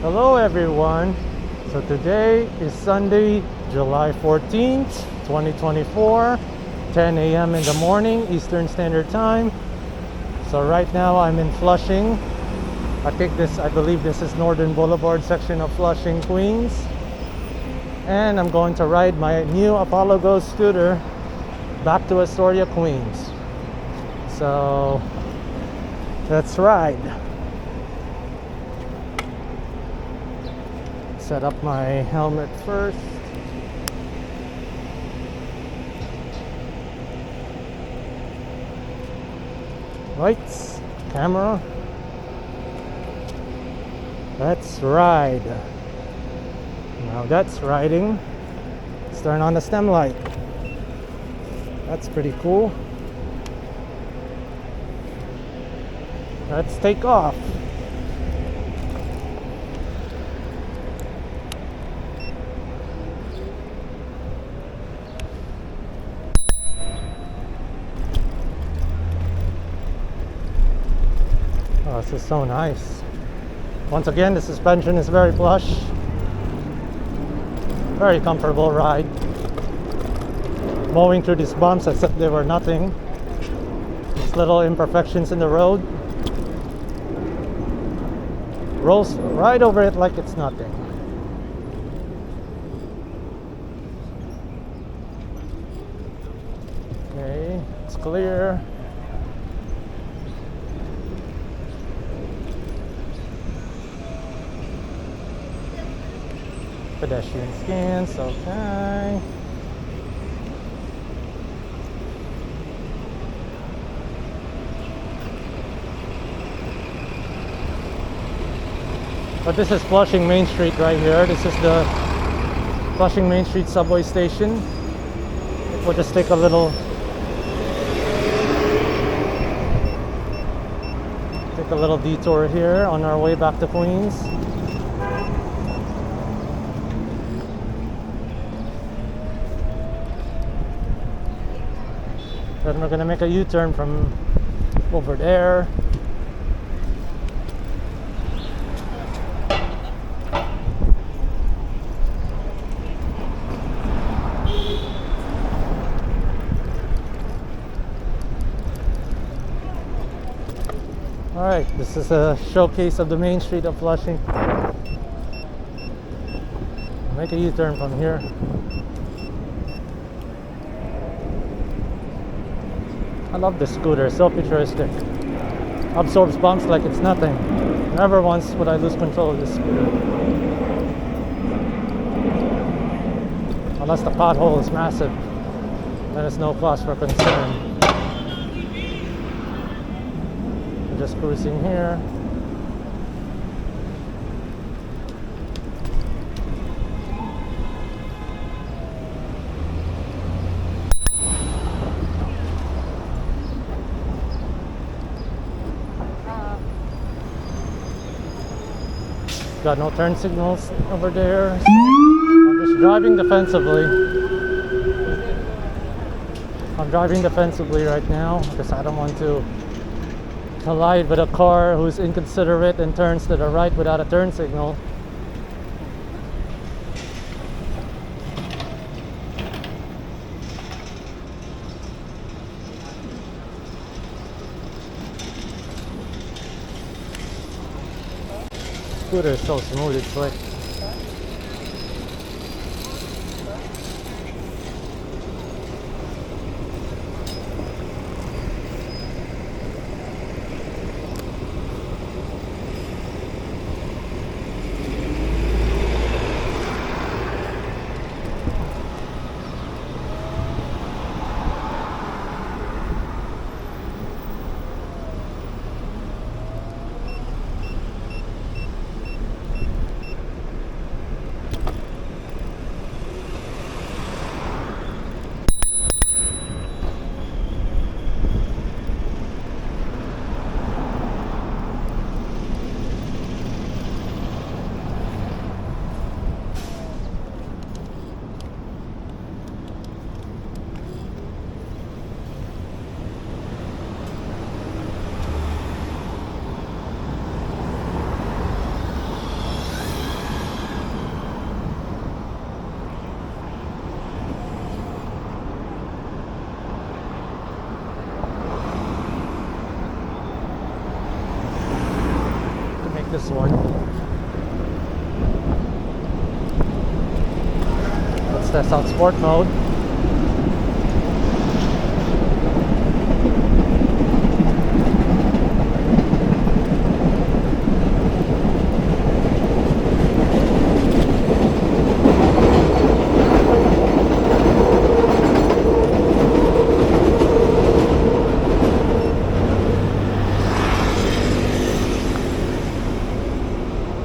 Hello everyone. So today is Sunday, July 14th, 2024, 10 a.m. in the morning, Eastern Standard Time. So right now I'm in Flushing. I believe this is Northern Boulevard section of Flushing, Queens. And I'm going to ride my new Apollo Go scooter back to Astoria, Queens. So let's ride. Set up my helmet first. Lights, camera. Let's ride. Now that's riding. Let's turn on the stem light. That's pretty cool. Let's take off. Oh, this is so nice. Once again, the suspension is very plush. Very comfortable ride. Mowing through these bumps as if they were nothing. These little imperfections in the road. Rolls right over it like it's nothing. Okay, it's clear. Pedestrian scans, okay. But this is Flushing Main Street right here. This is the Flushing Main Street subway station. We'll just take a little detour here on our way back to Queens. Then we're gonna make a U-turn from over there. Alright, this is a showcase of the main street of Flushing. Make a U-turn from here. I love this scooter, so futuristic. Absorbs bumps like it's nothing. Never once would I lose control of this scooter. Unless the pothole is massive, then it's no cause for concern. I'm just cruising here. Got no turn signals over there. So I'm just driving defensively. I'm driving defensively right now because I don't want to collide with a car who's inconsiderate and turns to the right without a turn signal. Scooter is so smooth, it's slick. this one. Let's test out sport mode.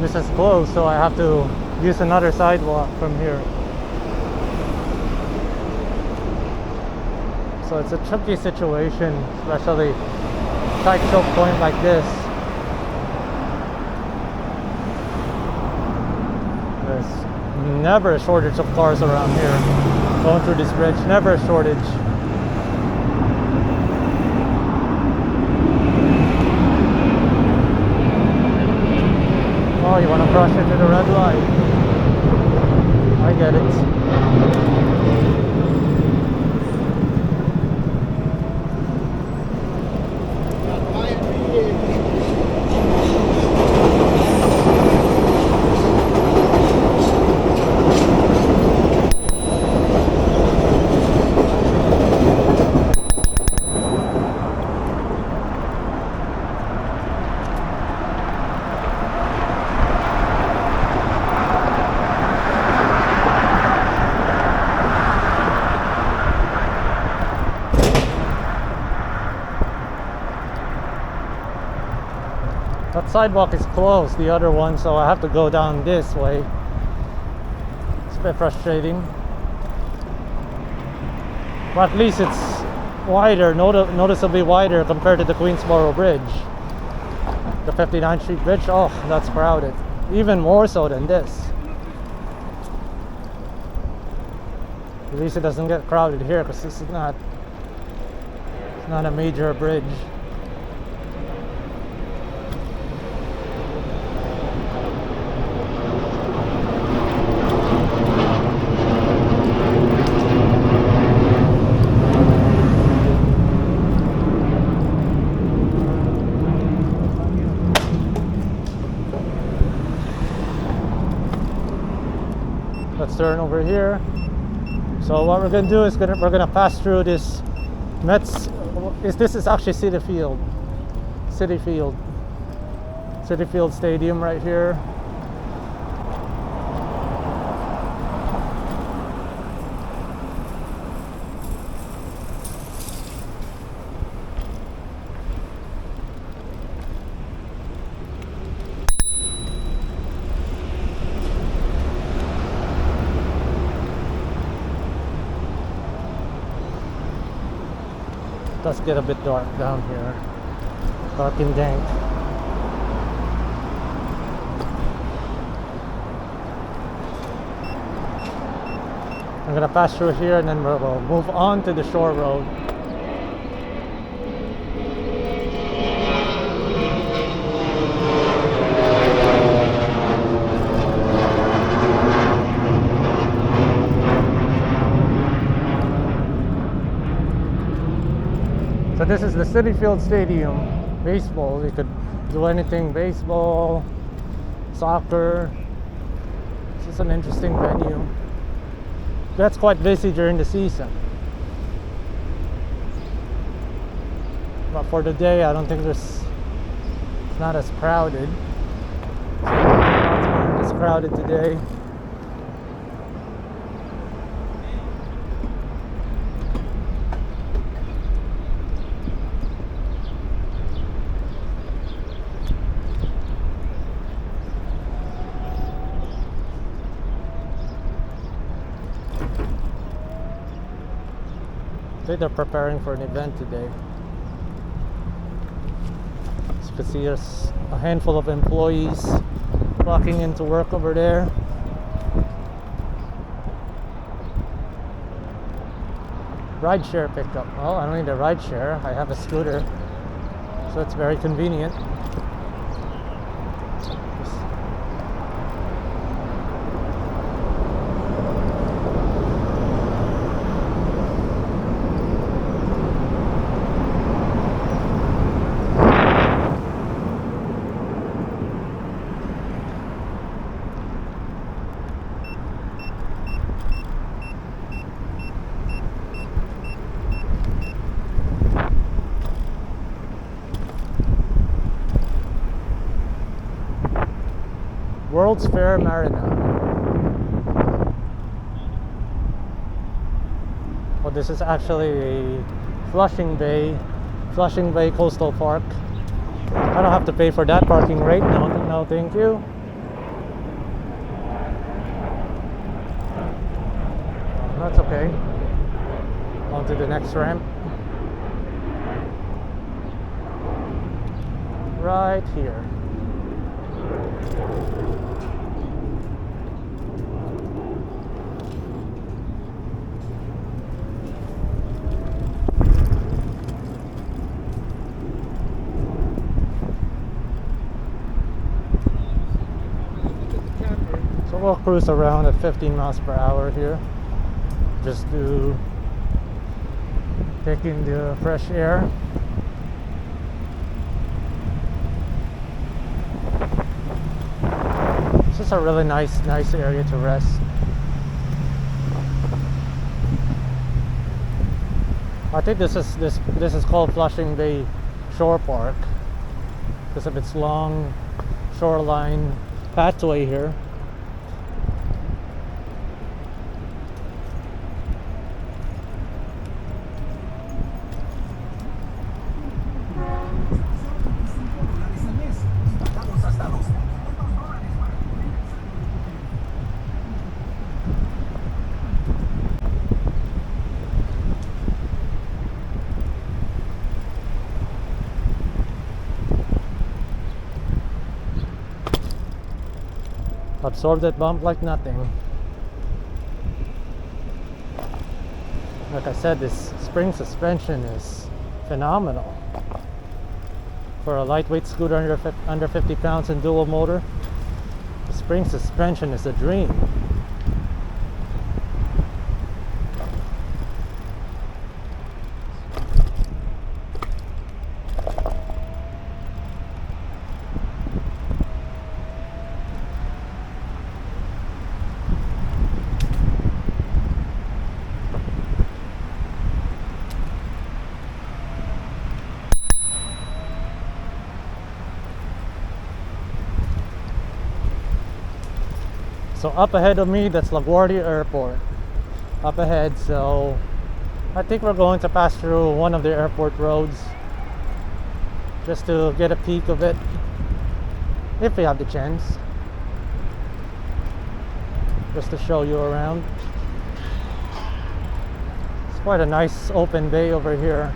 This is closed, so I have to use another sidewalk from here. So it's a tricky situation, especially tight choke point like this. There's never a shortage of cars around here. Going through this bridge, never a shortage. Oh, you want to cross into the red light. I get it. That sidewalk is closed, the other one, so I have to go down this way. It's a bit frustrating. But at least it's wider, noticeably wider compared to the Queensboro Bridge. The 59th Street Bridge, oh, that's crowded. Even more so than this. At least it doesn't get crowded here because this is not a major bridge. Let's turn over here. So what we're gonna do is we're gonna pass through this Mets. This is actually Citi Field. Citi Field Stadium right here. It does get a bit dark down here, dark and dank. I'm gonna pass through here and then we'll move on to the shore road. So this is the Citi Field Stadium. Baseball, you could do anything, baseball, soccer. This is an interesting venue. That's quite busy during the season. But for the day, I don't think it's not as crowded. It's crowded today. They're preparing for an event today. As you can see, there's a handful of employees walking into work over there. Rideshare pickup. Well, I don't need a rideshare. I have a scooter, so it's very convenient. World's Fair Marina. Well, this is actually a Flushing Bay Coastal Park. I don't have to pay for that parking rate. No, thank you. That's okay. On to the next ramp. Right here. So we'll cruise around at 15 miles per hour here, just to take in the fresh air. This is a really nice area to rest. I think this is called Flushing Bay Shore Park because of its long shoreline pathway here. Absorb that bump like nothing. Like I said, this spring suspension is phenomenal. For a lightweight scooter under 50 pounds and dual motor, the spring suspension is a dream. So up ahead of me, that's LaGuardia Airport. Up ahead, so I think we're going to pass through one of the airport roads just to get a peek of it, if we have the chance. Just to show you around. It's quite a nice open bay over here.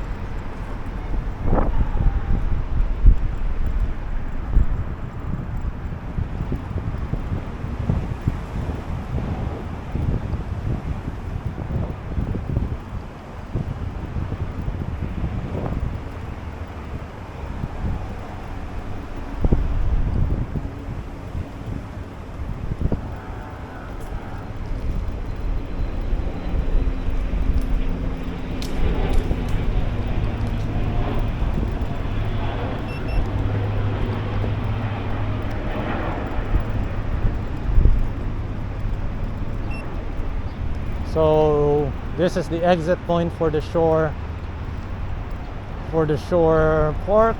So this is the exit point for the shore park.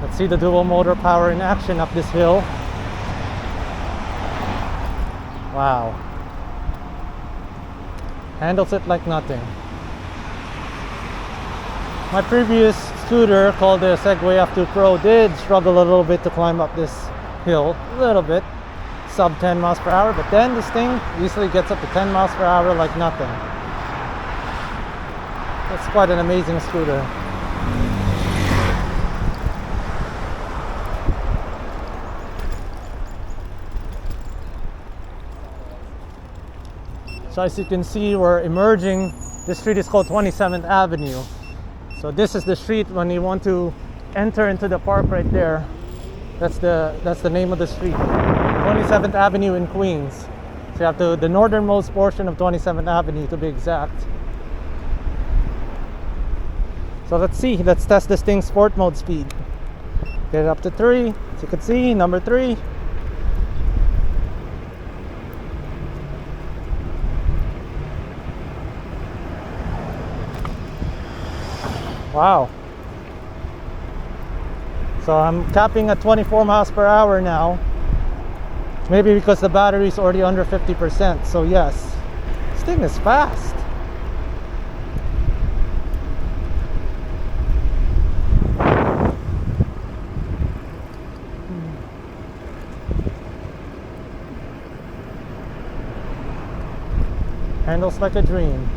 Let's see the dual motor power in action up this hill. Wow. Handles it like nothing. My previous scooter called the Segway F2 Pro did struggle a little bit to climb up this hill, a little bit. Sub 10 miles per hour, but then this thing easily gets up to 10 miles per hour like nothing. It's quite an amazing scooter. So as you can see, we're emerging. This street is called 27th Avenue. So this is the street when you want to enter into the park right there. That's the name of the street. 27th Avenue in Queens. So you have the northernmost portion of 27th Avenue to be exact. So let's see, let's test this thing's sport mode speed. Get it up to 3, as you can see, number 3. Wow. So I'm capping at 24 miles per hour now. Maybe because the battery is already under 50%. So yes, this thing is fast. Handles like a dream.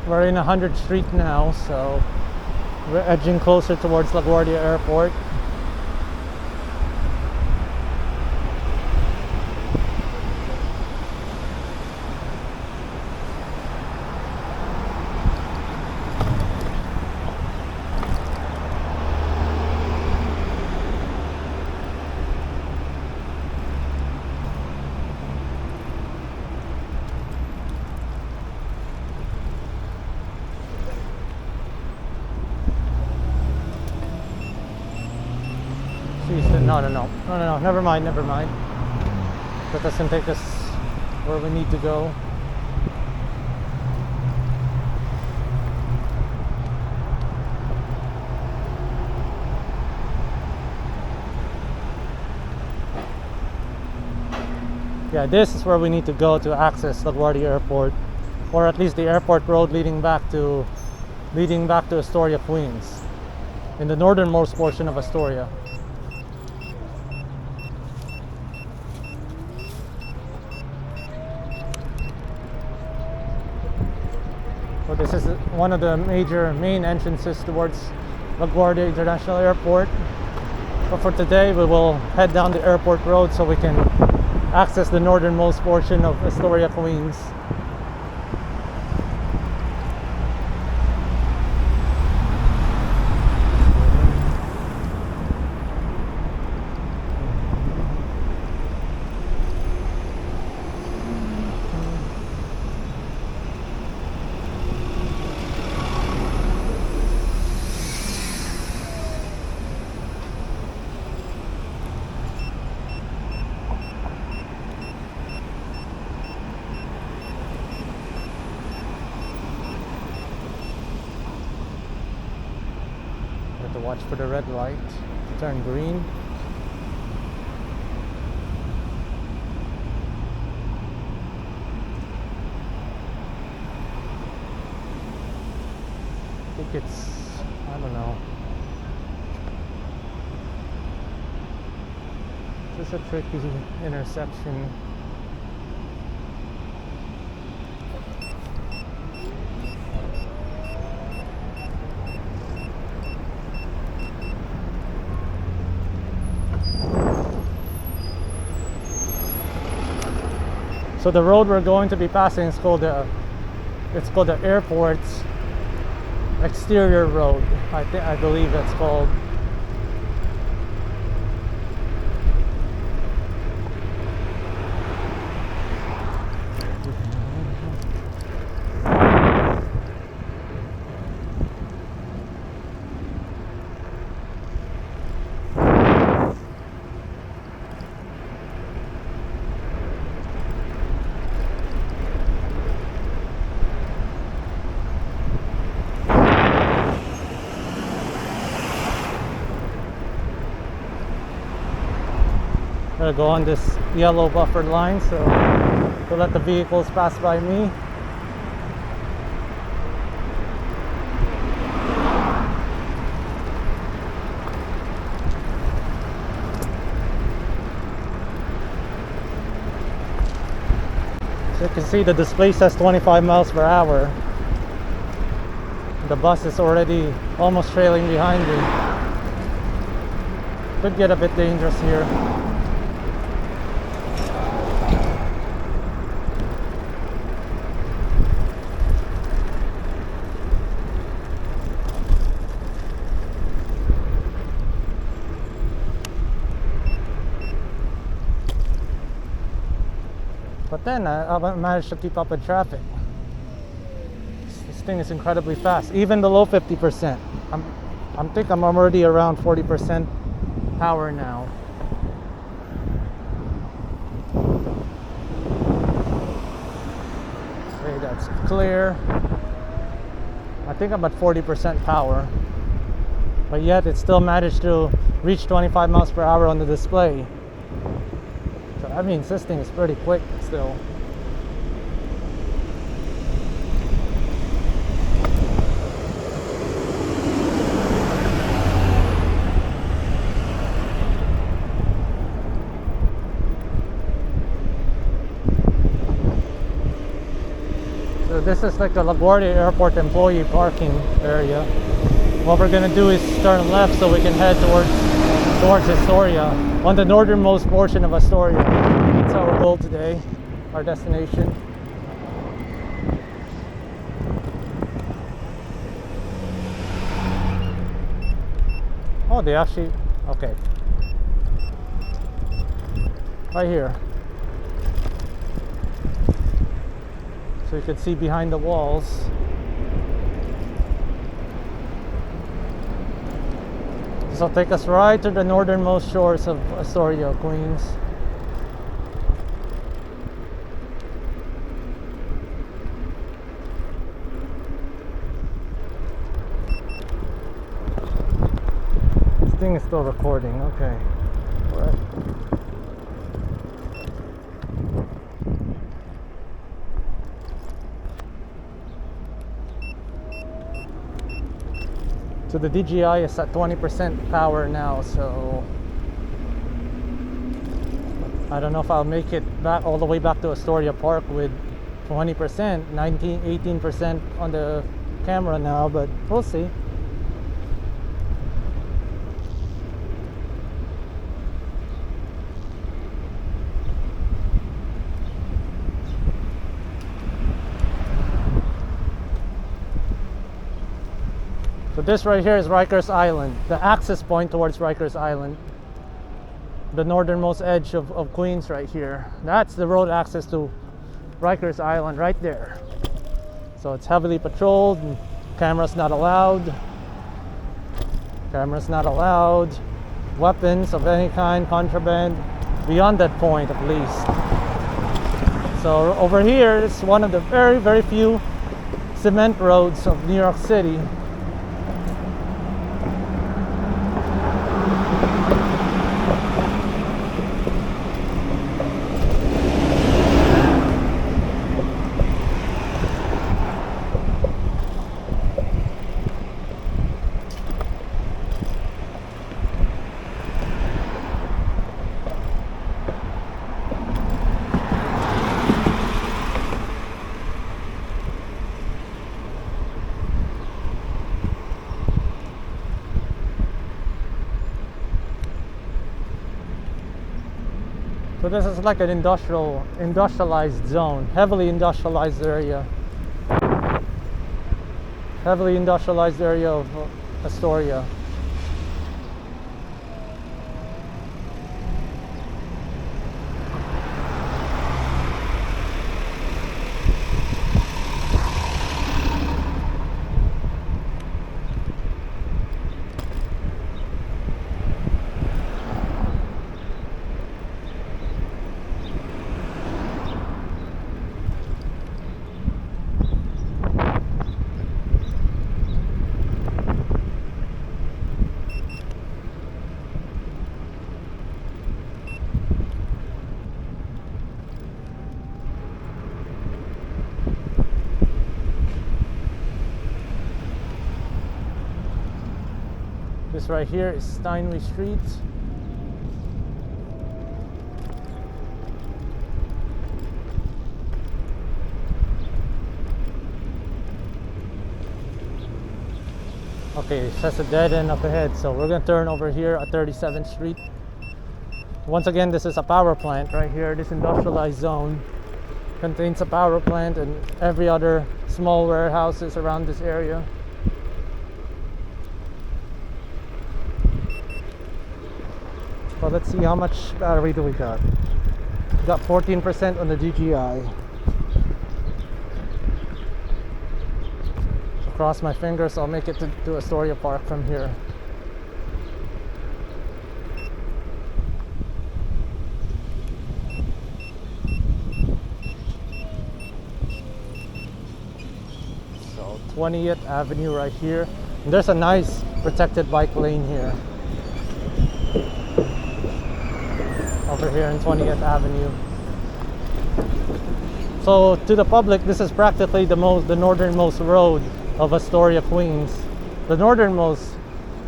We're in 100th Street now, so we're edging closer towards LaGuardia Airport. No, never mind. That doesn't take us where we need to go. Yeah, this is where we need to go to access LaGuardia Airport, or at least the airport road leading back to Astoria, Queens, in the northernmost portion of Astoria. So this is one of the main entrances towards LaGuardia International Airport. But for today, we will head down the airport road so we can access the northernmost portion of Astoria, Queens. Watch for the red light to turn green. I think it's, I don't know. This is a tricky intersection. So the road we're going to be passing is called the airport's exterior road. I believe that's called. Go on this yellow buffered line so to let the vehicles pass by me. So you can see the display says 25 miles per hour. The bus is already almost trailing behind me. Could get a bit dangerous here. But then I managed to keep up with traffic. This thing is incredibly fast, even below 50%. I think I'm already around 40% power now. Okay, that's clear. I think I'm at 40% power, but yet it still managed to reach 25 miles per hour on the display. So that means this thing is pretty quick still. So this is like the LaGuardia Airport employee parking area. What we're gonna do is turn left so we can head towards Astoria, on the northernmost portion of Astoria. That's our goal today, our destination. Oh, they actually, okay. Right here. So you can see behind the walls. This will take us right to the northernmost shores of Astoria, Queens. This thing is still recording, okay. All right. So the DJI is at 20% power now, so I don't know if I'll make it back all the way back to Astoria Park with 20%, 18% on the camera now, but we'll see. So this right here is Riker's Island, the access point towards Riker's Island, the northernmost edge of Queens right here. That's the road access to Riker's Island right there. So it's heavily patrolled, and cameras not allowed. Cameras not allowed. Weapons of any kind, contraband, beyond that point at least. So over here is one of the very, very few cement roads of New York City. So this is like an industrialized zone, heavily industrialized area. Heavily industrialized area of Astoria. This right here is Steinway Street. Okay, it says a dead end up ahead, so we're gonna turn over here at 37th Street. Once again, this is a power plant right here. This industrialized zone contains a power plant and every other small warehouses around this area. So let's see how much battery do we got. Got 14% on the DJI. So cross my fingers, I'll make it to Astoria Park from here. So 20th Avenue right here. And there's a nice protected bike lane here. Over here in 20th Avenue. So to the public, this is practically the northernmost road of Astoria, Queens. The northernmost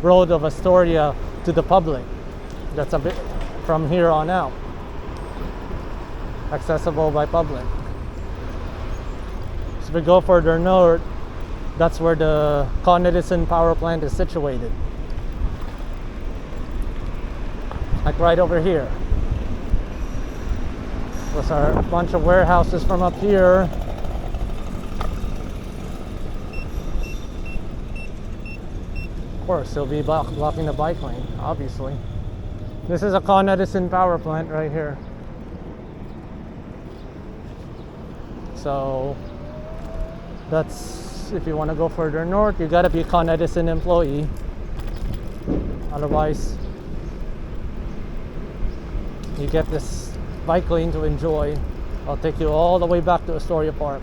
road of Astoria to the public. That's a bit from here on out. Accessible by public. So if we go further north, that's where the Con Edison power plant is situated. Like right over here. Those are a bunch of warehouses from up here. Of course, they'll be blocking the bike lane, obviously. This is a Con Edison power plant right here. So that's, if you want to go further north, you gotta be a Con Edison employee. Otherwise, you get this bike lane to enjoy. I'll take you all the way back to Astoria Park.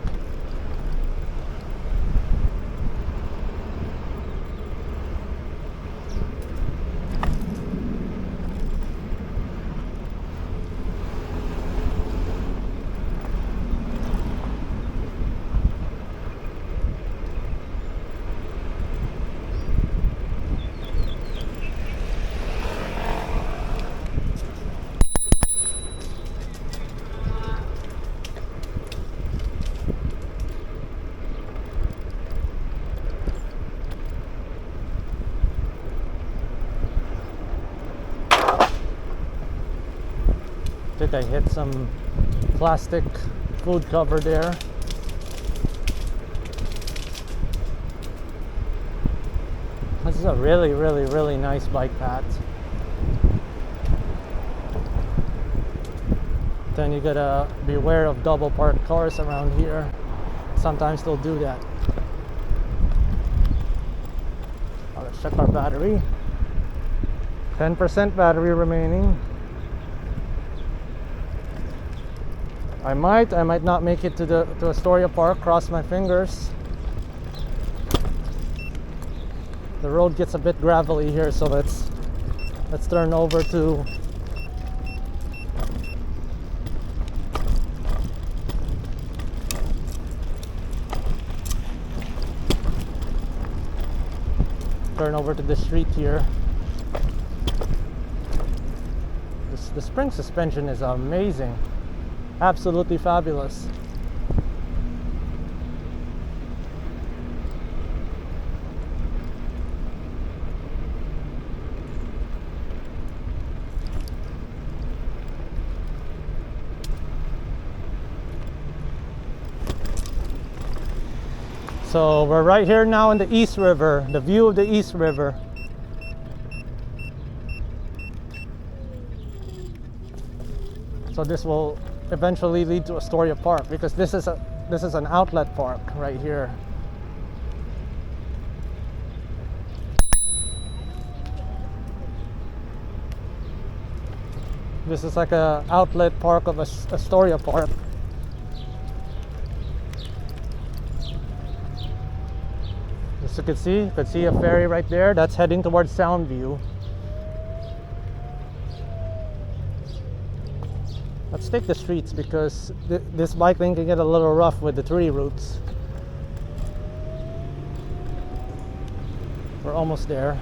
I think I hit some plastic food cover there. This is a really nice bike path. Then you gotta beware of double parked cars around here. Sometimes they'll do that. Let's check our battery. 10% battery remaining. I might not make it to Astoria Park. Cross my fingers. The road gets a bit gravelly here, so let's turn over to the street here. The spring suspension is amazing. Absolutely fabulous. So we're right here now in the East River, the view of the East River. So this will eventually lead to Astoria Park, because this is an outlet park right here. This is like a outlet park of Astoria Park. As you could see a ferry right there that's heading towards Soundview. Let's take the streets, because this bike lane can get a little rough with the tree roots. We're almost there.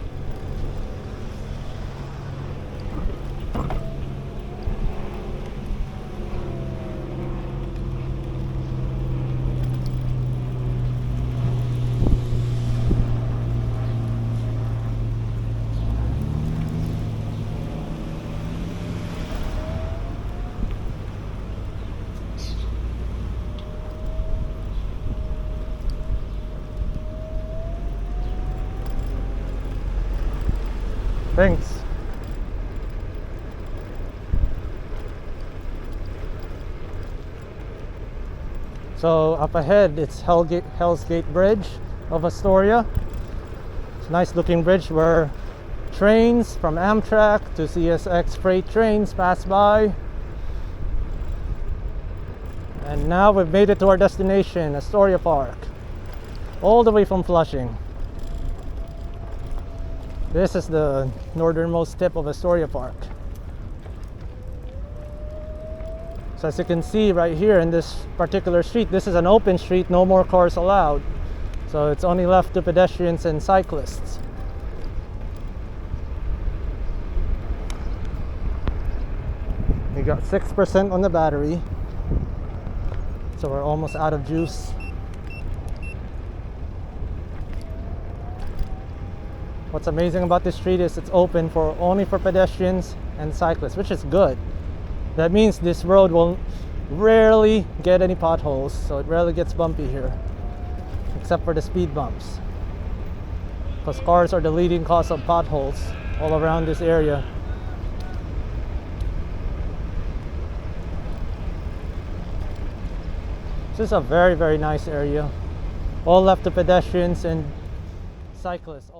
Thanks. So up ahead, it's Hell's Gate Bridge of Astoria. It's a nice looking bridge where trains from Amtrak to CSX freight trains pass by. And now we've made it to our destination, Astoria Park, all the way from Flushing. This is the northernmost tip of Astoria Park. So as you can see right here in this particular street, this is an open street, no more cars allowed. So it's only left to pedestrians and cyclists. We got 6% on the battery. So we're almost out of juice. What's amazing about this street is it's open only for pedestrians and cyclists, which is good. That means this road will rarely get any potholes, so it rarely gets bumpy here, except for the speed bumps. Because cars are the leading cause of potholes all around this area. This is a very, very nice area. All left to pedestrians and cyclists.